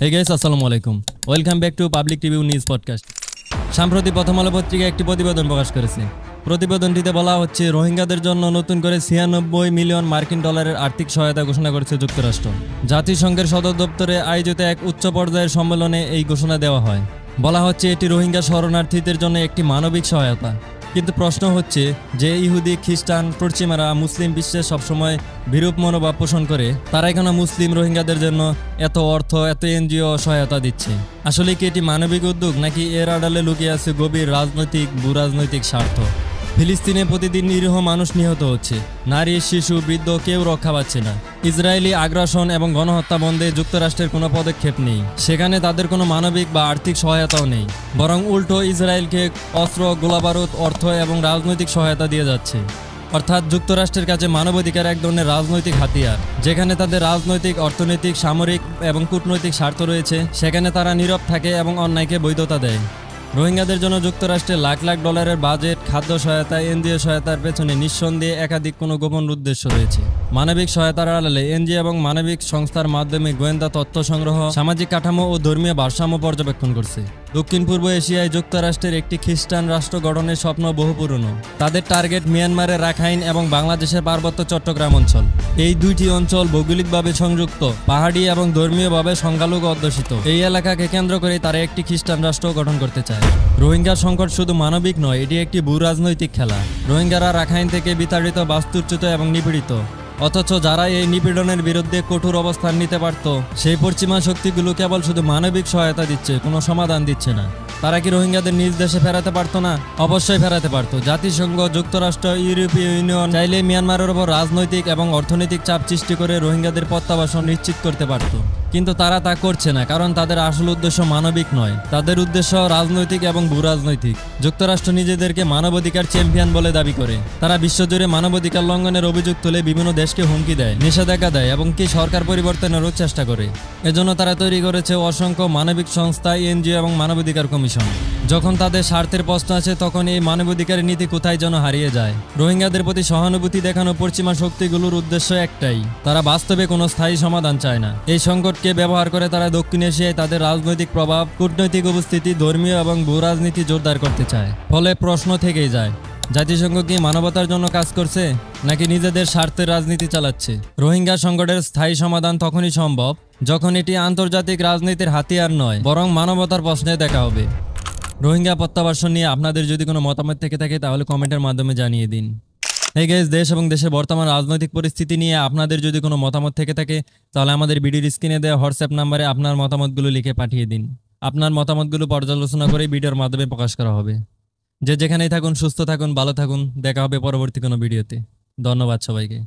Hey guys, আসসালামু আলাইকুম। Welcome back to public review news podcast. সম্প্রতি প্রথম আলো পত্রিকা একটি প্রতিবেদন প্রকাশ করেছে। প্রতিবেদনটিতে বলা হচ্ছে, রোহিঙ্গাদের জন্য নতুন করে 96 মিলিয়ন মার্কিন ডলারের আর্থিক সহায়তা ঘোষণা করেছে যুক্তরাষ্ট্র। জাতিসংঘের সদর দপ্তরে আয়োজিত এক উচ্চ পর্যায়ের সম্মেলনে এই ঘোষণা দেওয়া হয়। বলা হচ্ছে এটি রোহিঙ্গা শরণার্থীদের জন্য একটি মানবিক সহায়তা। কিন্তু প্রশ্ন হচ্ছে যে ইহুদি, খ্রিস্টান, পশ্চিমারা মুসলিম বিশ্বে সবসময় বিরূপ মনোভাব পোষণ করে, তারা কেন মুসলিম রোহিঙ্গাদের জন্য এত অর্থ, এত এনজিও সহায়তা দিচ্ছে? আসলে কি এটি মানবিক উদ্যোগ, নাকি এর আড়ালে লুকিয়ে আছে গভীর রাজনৈতিক, ভূরাজনৈতিক স্বার্থ? ফিলিস্তিনে প্রতিদিন নিরীহ মানুষ নিহত হচ্ছে, নারী, শিশু, বৃদ্ধ কেউ রক্ষা পাচ্ছে না। ইসরায়েলি আগ্রাসন এবং গণহত্যা বন্ধে যুক্তরাষ্ট্রের কোনো পদক্ষেপ নেই। সেখানে তাদের কোনো মানবিক বা আর্থিক সহায়তাও নেই, বরং উল্টো ইসরায়েলকে অস্ত্র, গোলাবারুদ, অর্থ এবং রাজনৈতিক সহায়তা দিয়ে যাচ্ছে। অর্থাৎ যুক্তরাষ্ট্রের কাছে মানবাধিকার এক ধরনের রাজনৈতিক হাতিয়ার। যেখানে তাদের রাজনৈতিক, অর্থনৈতিক, সামরিক এবং কূটনৈতিক স্বার্থ রয়েছে, সেখানে তারা নীরব থাকে এবং অন্যায়কে বৈধতা দেয়। রোহিঙ্গাদের জন্য যুক্তরাষ্ট্রের লাখ লাখ ডলারের বাজেট, খাদ্য সহায়তা, এনজিও সহায়তার পেছনে নিঃসন্দেহে একাধিক কোনো গোপন উদ্দেশ্য রয়েছে। মানবিক সহায়তার আড়ালে এনজিও এবং মানবিক সংস্থার মাধ্যমে গোয়েন্দা তথ্য সংগ্রহ, সামাজিক কাঠামো ও ধর্মীয় ভারসাম্য পর্যবেক্ষণ করছে। দক্ষিণ পূর্ব এশিয়ায় যুক্তরাষ্ট্রের একটি খ্রিস্টান রাষ্ট্র গঠনের স্বপ্ন বহু পুরনো। তাদের টার্গেট মিয়ানমারের রাখাইন এবং বাংলাদেশের পার্বত্য চট্টগ্রাম অঞ্চল। এই দুইটি অঞ্চল ভৌগোলিকভাবে সংযুক্ত, পাহাড়ি এবং ধর্মীয়ভাবে সংখ্যালঘু অধ্যুষিত। এই এলাকাকে কেন্দ্র করে তারা একটি খ্রিস্টান রাষ্ট্র গঠন করতে চায়। রোহিঙ্গা সংকট শুধু মানবিক নয়, এটি একটি ভূরাজনৈতিক খেলা। রোহিঙ্গারা রাখাইন থেকে বিতাড়িত, বাস্তুচ্যুত এবং নিপীড়িত। অথচ যারা এই নিপীড়নের বিরুদ্ধে কঠোর অবস্থান নিতে পারত, সেই পশ্চিমা শক্তিগুলো কেবল শুধু মানবিক সহায়তা দিচ্ছে, কোনো সমাধান দিচ্ছে না। তারা কি রোহিঙ্গাদের নিজ দেশে ফেরাতে পারতো না? অবশ্যই ফেরাতে পারত। জাতিসংঘ, যুক্তরাষ্ট্র, ইউরোপীয় ইউনিয়ন চাইলে মিয়ানমারের ওপর রাজনৈতিক এবং অর্থনৈতিক চাপ সৃষ্টি করে রোহিঙ্গাদের প্রত্যাবাসন নিশ্চিত করতে পারত। কিন্তু তারা তা করছে না, কারণ তাদের আসল উদ্দেশ্য মানবিক নয়, তাদের উদ্দেশ্য রাজনৈতিক এবং ভূরাজনৈতিক। যুক্তরাষ্ট্র নিজেদেরকে মানবাধিকার চ্যাম্পিয়ন বলে দাবি করে। তারা বিশ্বজুড়ে মানবাধিকার লঙ্ঘনের অভিযোগ তুলে বিভিন্ন দেশকে হুমকি দেয়, নিষেধাজ্ঞা দেয় এবং কি সরকার পরিবর্তনেরও চেষ্টা করে। এজন্য তারা তৈরি করেছে অসংখ্য মানবিক সংস্থা, এনজিও এবং মানবাধিকার কমিশন। যখন তাদের স্বার্থের প্রশ্ন আছে, তখন এই মানবাধিকারের নীতি কোথায় যেন হারিয়ে যায়। রোহিঙ্গাদের প্রতি সহানুভূতি দেখানো পশ্চিমা শক্তিগুলোর উদ্দেশ্য একটাই, তারা বাস্তবে কোনো স্থায়ী সমাধান চায় না। এই সংকটকে ব্যবহার করে তারা দক্ষিণ এশিয়ায় তাদের রাজনৈতিক প্রভাব, কূটনৈতিক উপস্থিতি, ধর্মীয় এবং ভূরাজনীতি জোরদার করতে চায়। ফলে প্রশ্ন থেকেই যায়, জাতিসংঘ কি মানবতার জন্য কাজ করছে, নাকি নিজেদের স্বার্থের রাজনীতি চালাচ্ছে? রোহিঙ্গা সংকটের স্থায়ী সমাধান তখনই সম্ভব যখন এটি আন্তর্জাতিক রাজনীতির হাতিয়ার নয়, বরং মানবতার প্রশ্নে দেখা হবে। রোহিঙ্গা প্রত্যাবাসন নিয়ে আপনাদের যদি কোনো মতামত থেকে থাকে, তাহলে কমেন্টের মাধ্যমে জানিয়ে দিন। এই গাইস, দেশ এবং দেশের বর্তমান রাজনৈতিক পরিস্থিতি নিয়ে আপনাদের যদি কোনো মতামত থেকে থাকে, তাহলে আমাদের ভিডিওর স্ক্রিনে দেওয়া হোয়াটসঅ্যাপ নাম্বারে আপনার মতামতগুলো লিখে পাঠিয়ে দিন। আপনার মতামতগুলো পর্যালোচনা করে ভিডিওর মাধ্যমে প্রকাশ করা হবে। যে যেখানেই থাকুন, সুস্থ থাকুন, ভালো থাকুন। দেখা হবে পরবর্তী কোনো ভিডিওতে। ধন্যবাদ সবাইকে।